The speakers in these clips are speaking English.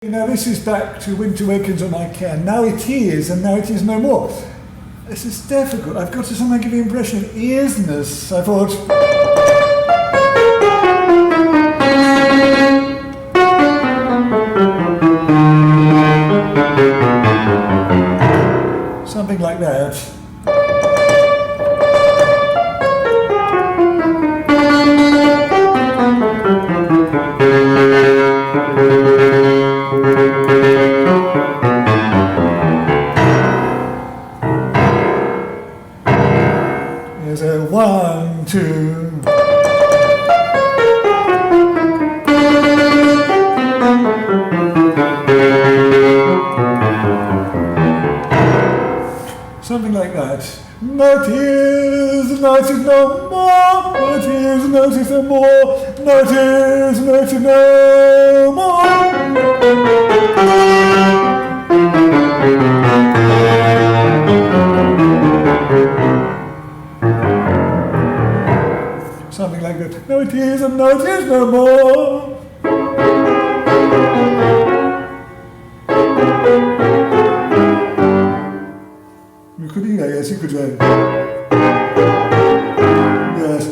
Now this is back to Winter Wakens on I Can. Now it is, and now it is no more. This is difficult. I've got to somehow give the impression of earsness. I thought... something like that. Here's a 1, 2. Something like that. No tears, no tears no more. No tears, no tears no more. No tears, no tears no more. Something like that. No tears and no tears no more. You could, yes, you could. Yes.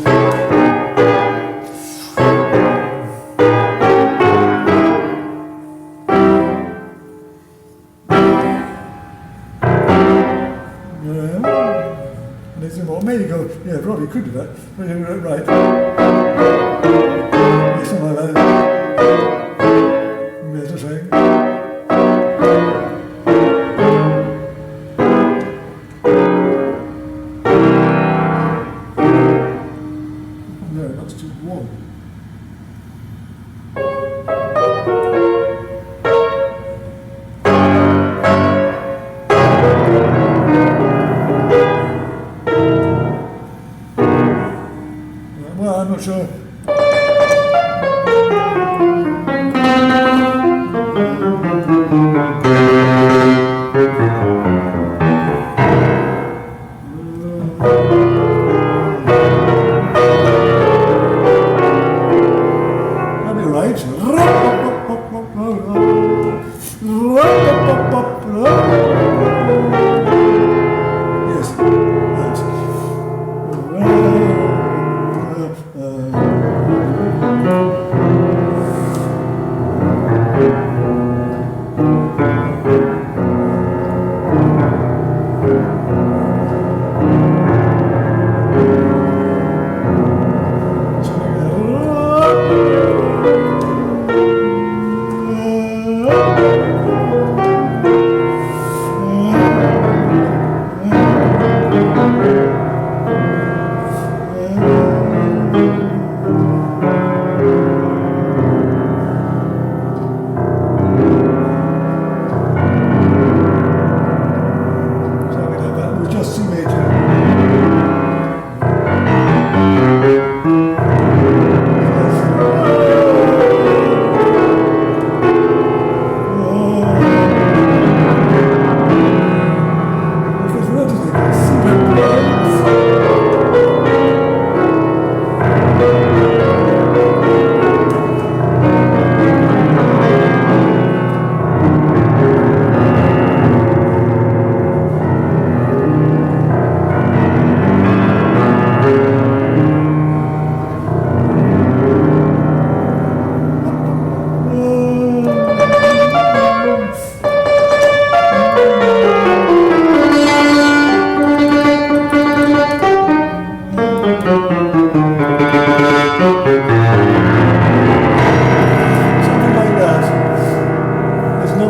There's more. Maybe go. Yeah, probably could do that. Right. Yes, something like that. Yes, that's right. No, that's too warm. Well, I'm not sure. That'd be right. Yes.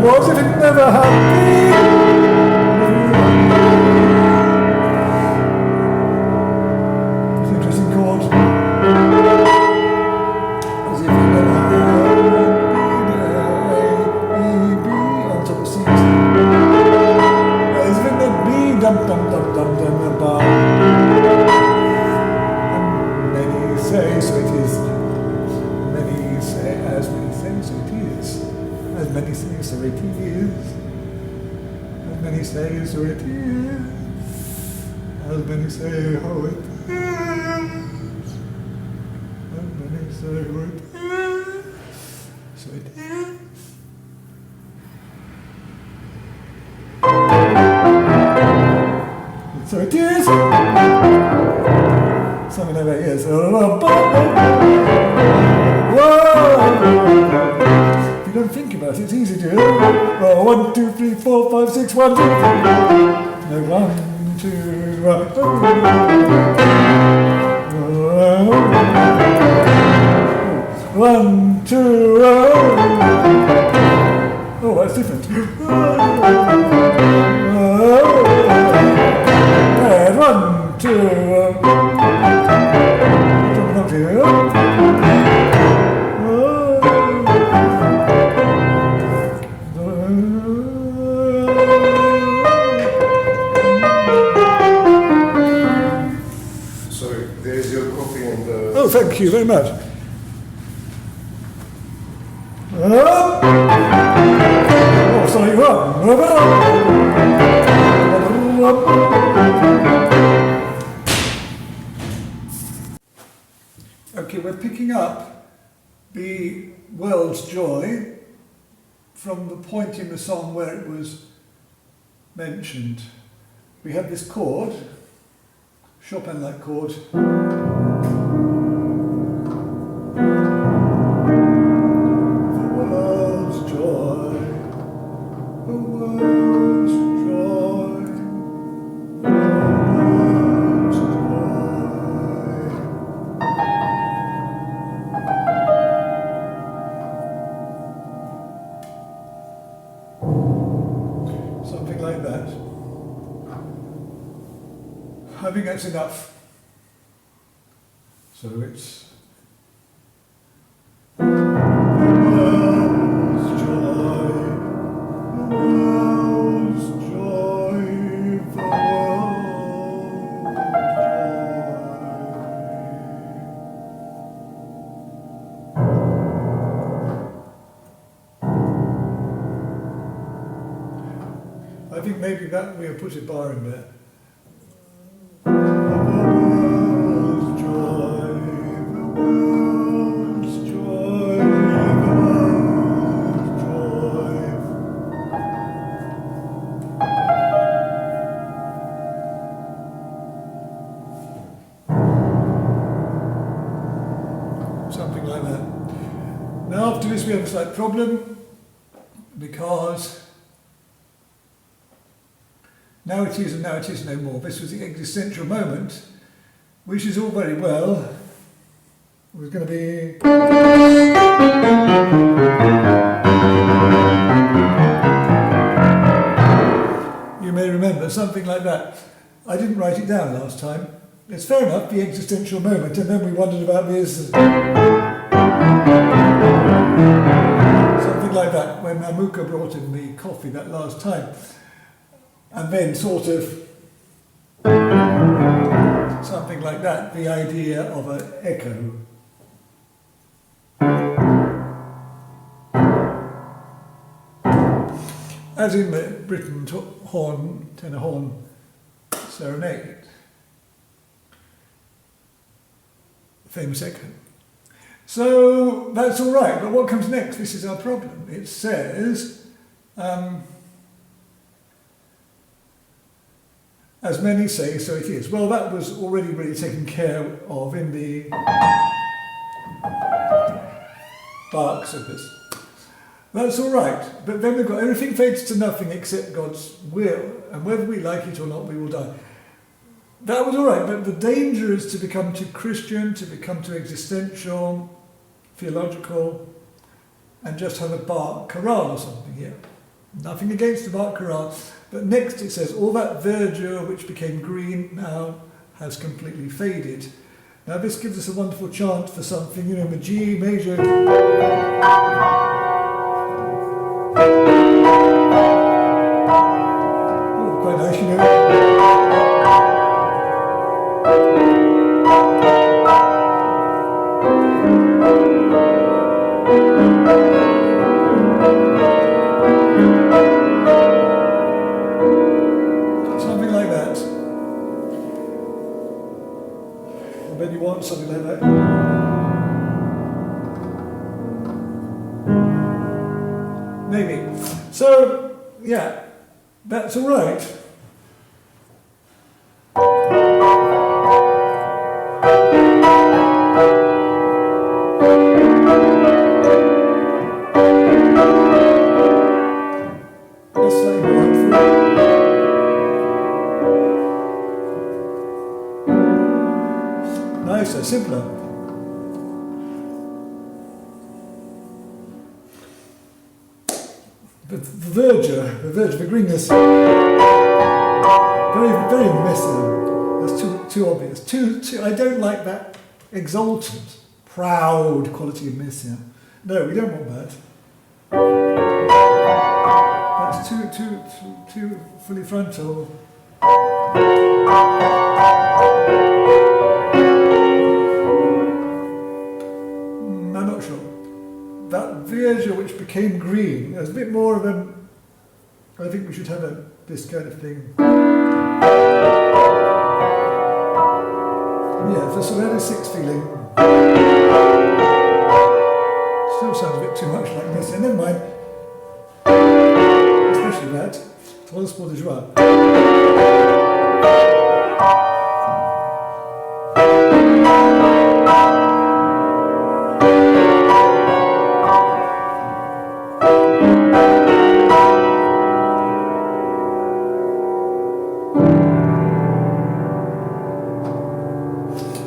As if it never happened. It's an interesting chord. As if it never happened. B, on top of C. As if it never B, dum dum dum dum dum dum. And many say, so it is. Many say, as many say, so it is. As many say, so it is. As many say, so it is. As many say, how it is. As many say, how it is. So it is. So it is something like that, yes. Whoa! If you don't think about it, it's easy to do. 1, 2, 3, 4, 5, 6, 1, 2, 3. No, 1, 2, 1, 2, oh, that's different. And 1, 2, jumping up here. Sorry, there's your coffee and the... Oh, thank you very much. Oh, sorry, okay, we're picking up the world's joy from the point in the song where it was mentioned. We have this chord, Chopin-like chord. Something like that. I think that's enough. So it's the world's joy, the world's joy, the world's joy. I think maybe that we'll put a bar in there. Something like that. Now after this we have a slight problem because now it is and now it is no more. This was the existential moment, which is all very well. It was going to be... You may remember, something like that. I didn't write it down last time. It's fair enough, the existential moment, and then we wondered about this. Something like that, when Mamuka brought in the coffee that last time. And then sort of something like that, the idea of an echo. As in the Britain tenor horn serenade. Famous echo. So that's all right, but what comes next? This is our problem. It says, as many say, so it is. Well, that was already really taken care of in the Bach's of this. That's all right, but then we've got everything fades to nothing except God's will, and whether we like it or not, we will die. That was all right, but the danger is to become too Christian, to become too existential, theological, and just have a Bach chorale or something here. Nothing against the Bach chorale, but next it says, all that verdure which became green now has completely faded. Now this gives us a wonderful chant for something, the G major. Oh, quite nice, Something like that. I bet you want something like that. Maybe. So, yeah, That's all right. Let's say one through. Nicer, simpler. The verger, the greenness, very messy. That's too obvious. Too. I don't like that exultant, proud quality of messian. No, we don't want that. That's too fully frontal. I'm not sure. That verger which became green, there's a bit more of a, I think we should have this kind of thing. Yeah, the Sonata 6 feeling. Still sounds a bit too much like this, and never mind. Especially that. Transport de joie.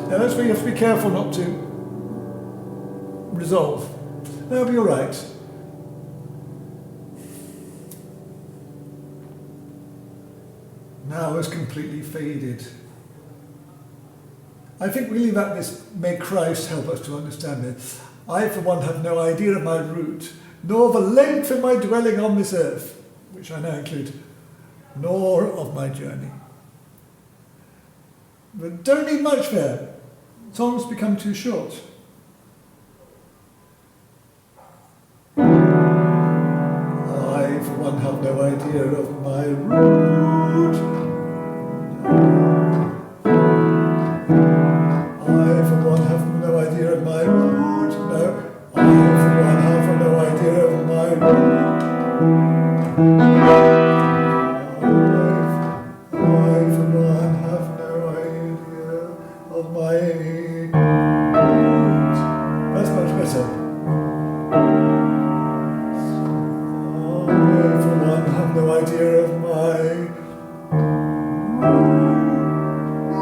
Now that's where you have to be careful not to resolve. That'll be all right. Now it's completely faded. I think we leave out this, may Christ help us to understand it. I, for one, have no idea of my route, nor the length of my dwelling on this earth, which I now include, nor of my journey. But don't need much there. Songs become too short. I, for one, have no idea of my route. I, for one, have no idea of my route. No, I, for one, have no idea of my route. I, for one, have no idea of my route. That's much better. I, for one, have no idea of my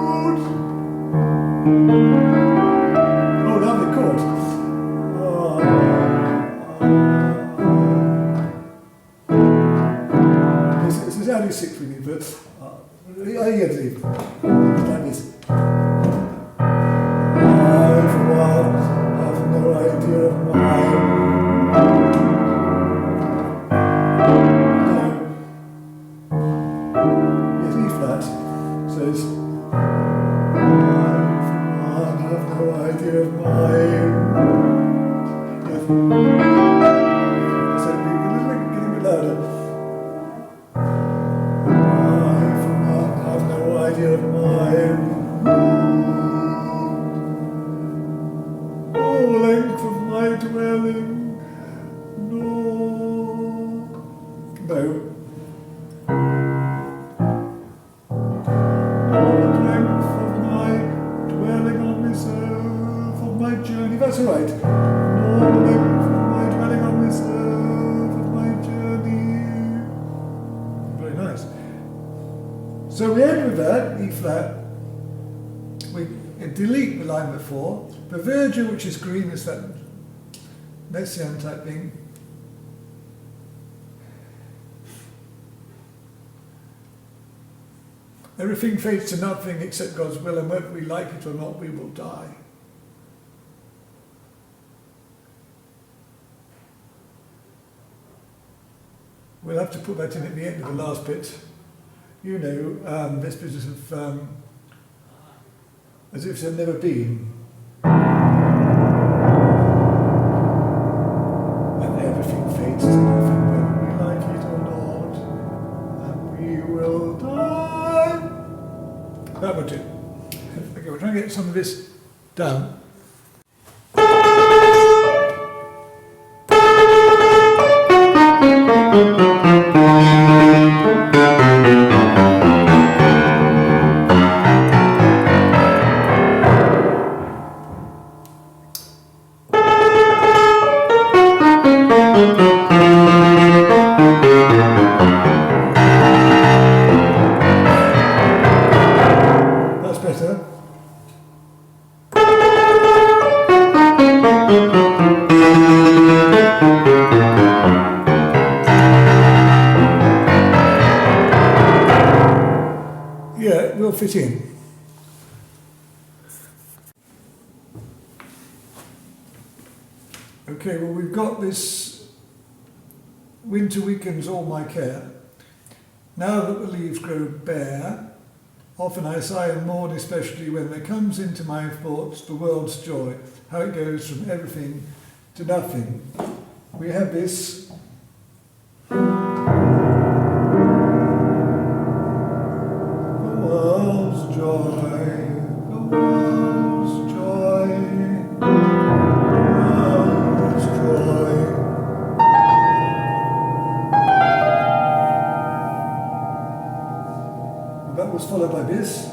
route. Oh, lovely chord. This is only 6 we need, but I get it. Like this. I, for one, have no idea of my. Yes, E flat says. I, for one, have no idea of my. Yes. So getting a bit louder. I, for one, have no idea of my. Oh, length of my dwelling, no. Length of my dwelling on this earth, of my journey, that's all right. No length of my dwelling on this earth, of my journey. Very nice. So we end with that, E flat. We delete the line before. The verger, which is green, is that messian type thing. Everything fades to nothing except God's will, and whether we like it or not, we will die. We'll have to put that in at the end of the last bit. You know, this business of as if there had never been. And everything fades to nothing, whether we like it or not, and we will die. That would do. Okay, we're trying to get some of this down. all fit in? Okay, well we've got this winter weakens all my care. Now that the leaves grow bare, often I sigh and mourn, especially when there comes into my thoughts the world's joy, how it goes from everything to nothing. We have this. The world's joy, the world's joy, the world's joy. That was followed by this.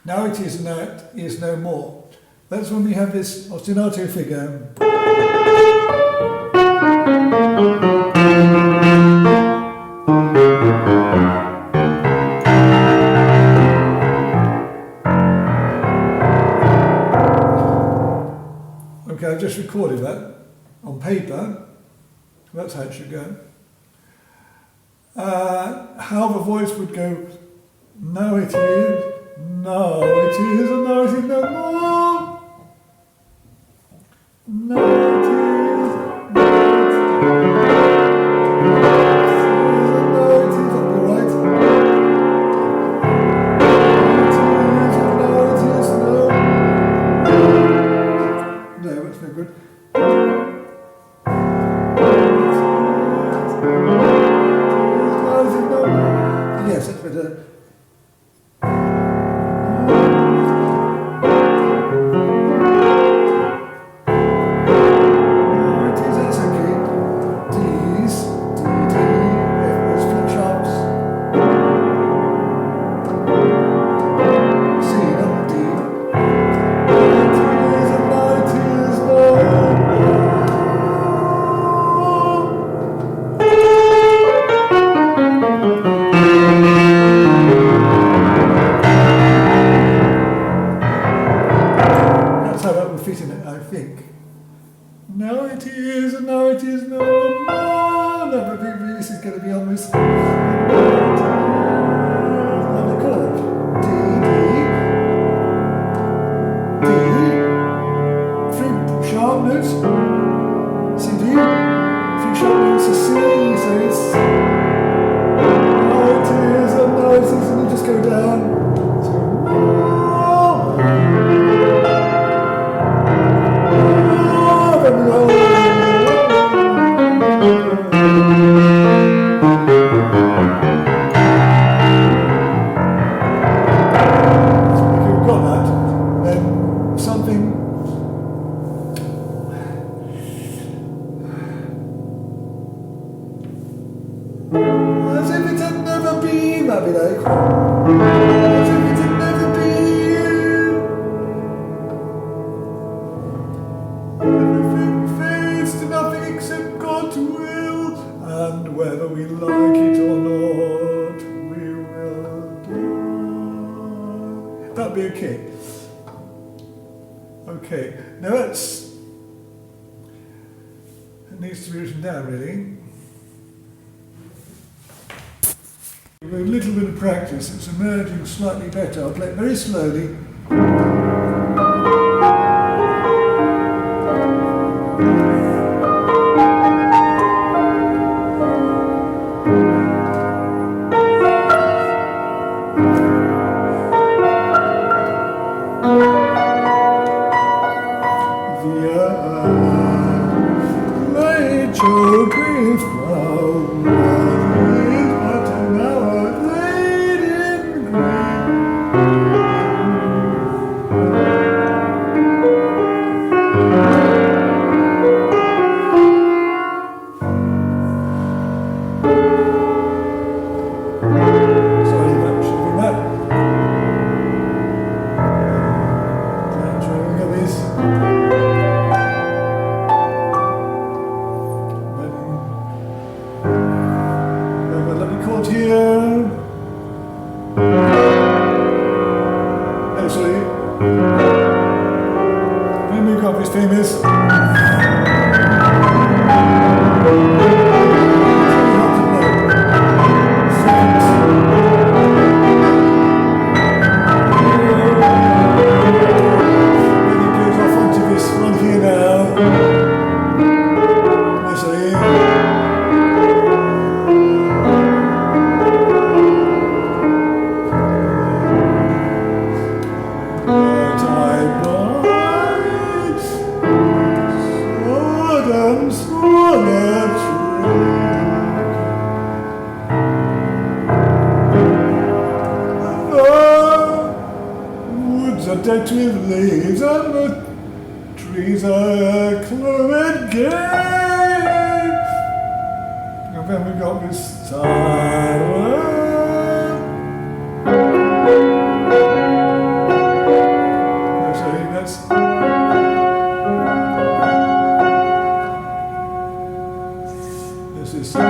Now it is and now it is no more. That's when we have this ostinato figure. Okay, I've just recorded that on paper. That's how it should go. How the voice would go, now it is. No, it is, and no, it is no more. No, it is, no, it is, that'll be right. No, it is, no. No, that's no good. Yes, that's better. No, it is, and no, it is no more. No, but this is going to be on this. And the chord. D, D, D. Three sharp notes. C, D. Three sharp notes, a C. So it's. No, it is, and no, it is, and you just go down. So, as if it had never been, that'd be like. As if it had never been. Everything fades to nothing except God's will, and whether we like it or not, we will die. That'd be okay. Okay, now it needs to be written down really. With a little bit of practice, it's emerging slightly better. I'll play it very slowly. The earth lay children from famous. Decked with leaves and the trees are clovered gay. And then we got this silent. Actually, that's. This is. No,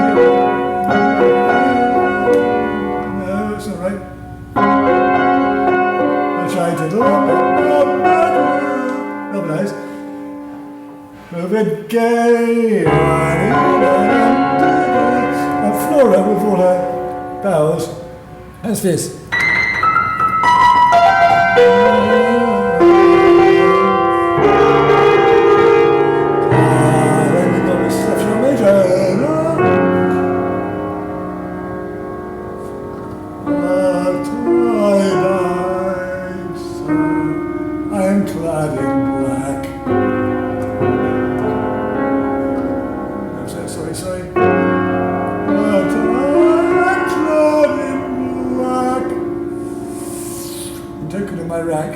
it's not right. Tried to look nice. Move it gay. And Flora with all her bells. How's this? Then we got this F major. I'm clad in black. I'm sorry. But I'm clad in black. In token of my rank.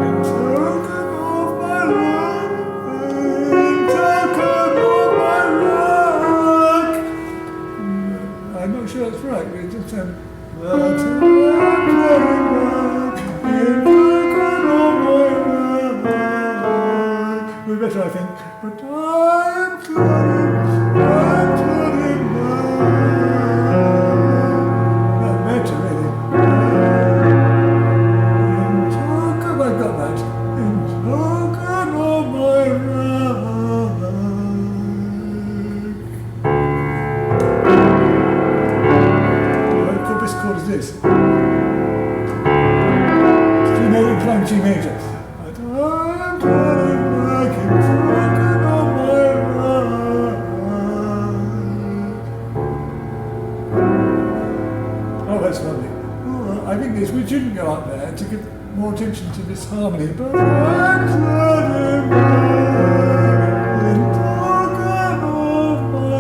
In token of my rank. I'm not sure that's right. We just said we better, I think. But I'm flooding that better, really. In token, I got that. In token of my This chord is this. G major. But I'm turning back in token of my right. Oh, that's lovely. Oh, I think we shouldn't go up there to give more attention to this harmony. But I'm turning back in token of my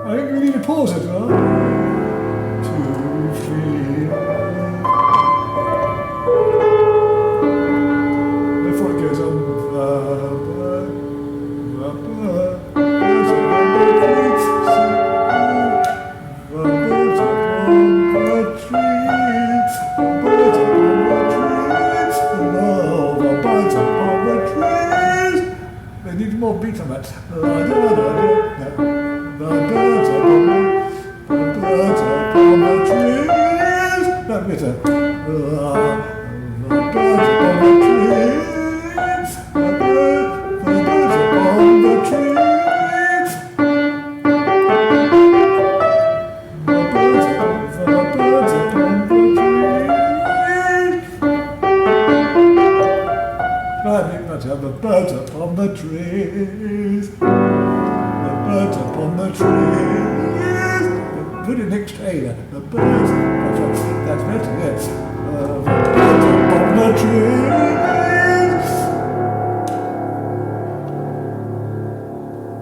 I think we need to pause it, right? 2, 3. Before it goes on. They need more beat on that. The birds upon the trees. That better. The birds upon the trees. The birds upon the trees. The birds upon the trees. The birds upon the trees. Put it next to A there. The birds. That's better, yes. The birds upon the trees.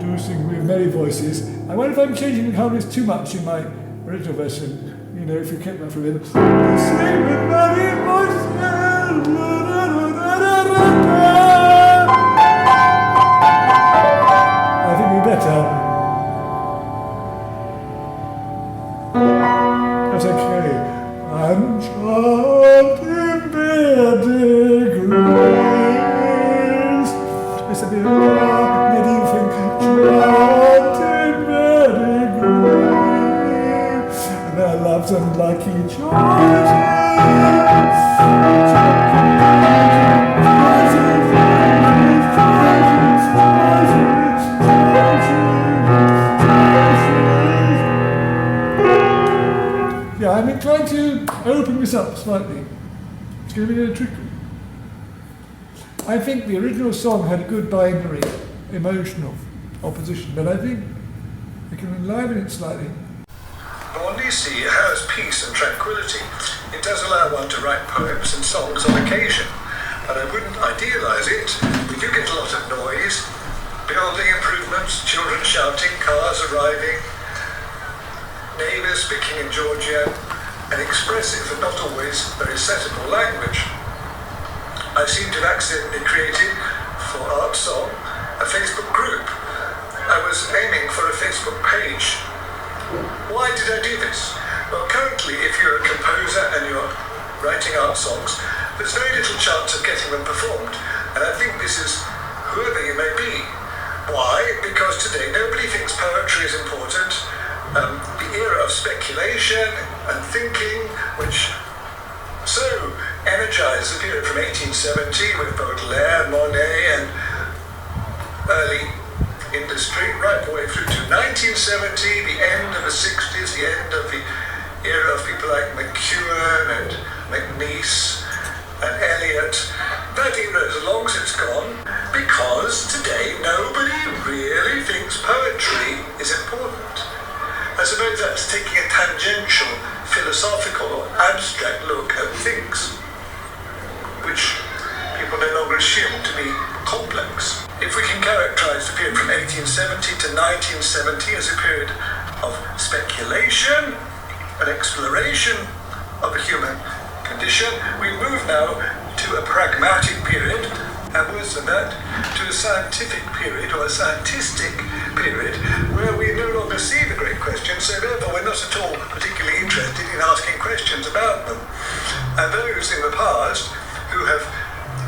Do sing with merry voices. I wonder if I'm changing the harmonies too much in my original version. You know, if you kept that for a minute. Sing with merry voices. Better. That's okay. I'm chanting bearded grace. It's a bit of medieval thing. slightly. It's going to be a little tricky. I think the original song had a good binary emotional opposition, but I think we can enliven it slightly. Tbilisi has peace and tranquility. It does allow one to write poems and songs on occasion, but I wouldn't idealise it. We do get a lot of noise, building improvements, children shouting, cars arriving, neighbours speaking in Georgian, an expressive and not always very sensible language. I seem to have accidentally created, for Art Song, a Facebook group. I was aiming for a Facebook page. Why did I do this? Well, currently, if you're a composer and you're writing art songs, there's very little chance of getting them performed. And I think this is whoever you may be. Why? Because today nobody thinks poetry is important. The era of speculation and thinking, which so energized the period from 1870 with Baudelaire, Monet, and early industry, right the way through to 1970, the end of the 60s, the end of the era of people like McEwen and McNeice and Eliot. That era is long since gone because today nobody really thinks poetry is important. I suppose that's taking a tangential, philosophical or abstract look at things, which people no longer assume to be complex. If we can characterise the period from 1870 to 1970 as a period of speculation and exploration of the human condition, we move now to a pragmatic period, and worse than that, to a scientific period or a scientistic period where we no longer see the great questions, so therefore we're not at all particularly interested in asking questions about them. And those in the past who have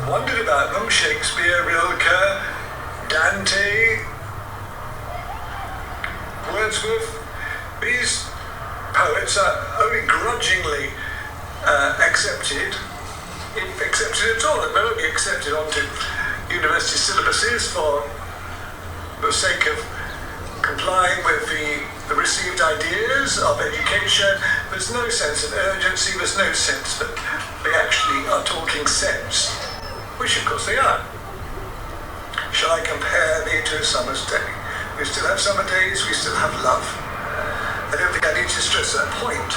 wondered about them, Shakespeare, Rilke, Dante, Wordsworth, these poets are only grudgingly accepted, if accepted at all, and they're only accepted onto university syllabuses for the sake of complying with the received ideas of education. There's no sense of urgency, there's no sense that they actually are talking sense, which of course they are. Shall I compare thee to a summer's day? We still have summer days, we still have love. I don't think I need to stress that point.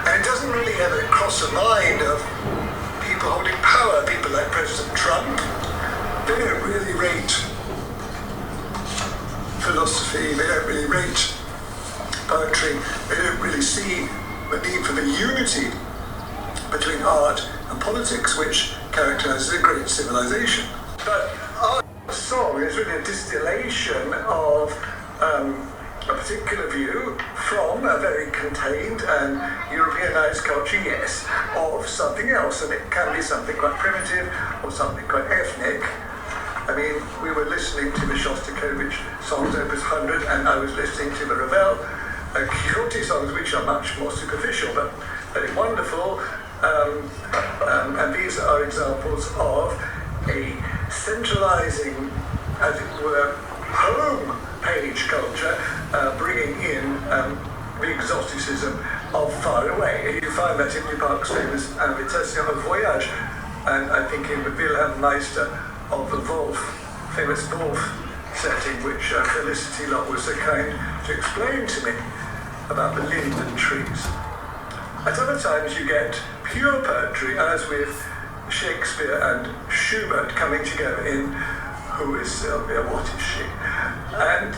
And it doesn't really ever cross the mind of people holding power, people like President Trump. They don't really rate philosophy, they don't really rate poetry, they don't really see the need for the unity between art and politics, which characterizes a great civilization. But art song is really a distillation of a particular view from a very contained and Europeanized culture, yes, of something else, and it can be something quite primitive or something quite ethnic. I mean, we were listening to the Shostakovich songs, Opus 100, and I was listening to the Ravel Quixote songs, which are much more superficial, but very wonderful. And these are examples of a centralizing, as it were, home page culture, bringing in the exoticism of far away. You find that in Duparc's famous Invitation au Voyage, and I think in the Wilhelm Meister of the Wolf, famous Wolf setting, which Felicity Lott was so kind to explain to me about the linden trees. At other times you get pure poetry, as with Shakespeare and Schubert coming together in Who is Sylvia, What is she? And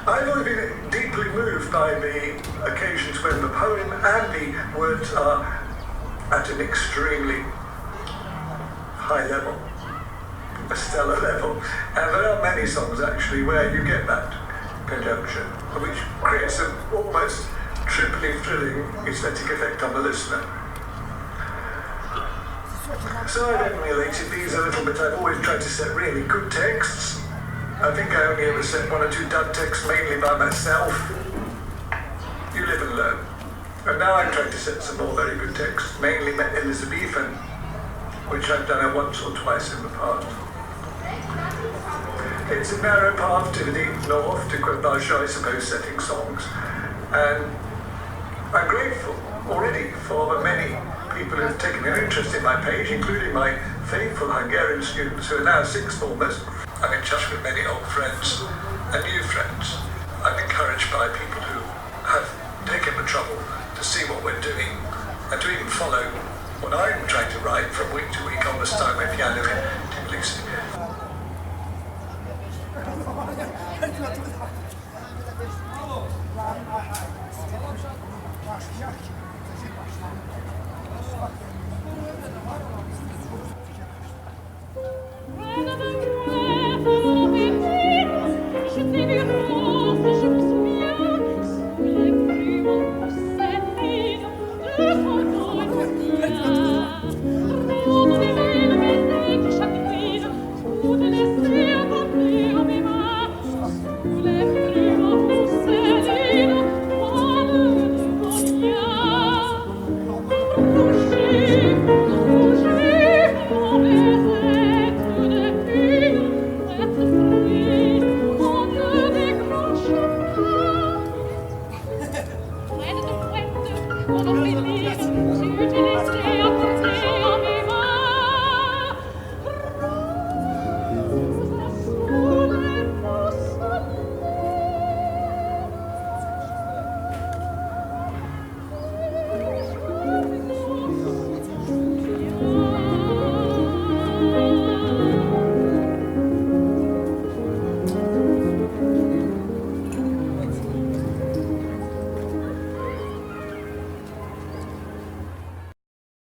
I've always been deeply moved by the occasions when the poem and the words are at an extremely high level, a stellar level. And there are many songs actually where you get that conjunction, which creates an almost triply thrilling aesthetic effect on the listener. So I've emulated these a little bit. I've always tried to set really good texts. I think I only ever set one or two dud texts, mainly by myself. You live and learn. And now I'm trying to set some more very good texts, mainly Elizabethan, which I've done once or twice in the past. It's a narrow path to the deep north, to quote Balshoi, I suppose, setting songs. And I'm grateful already for the many people who've taken an interest in my page, including my faithful Hungarian students who are now sixth formers. I'm in touch with many old friends and new friends. I'm encouraged by people who have taken the trouble to see what we're doing and to even follow what I'm trying to write from week to week on the Steinway piano in Tbilisi. Tbilisi,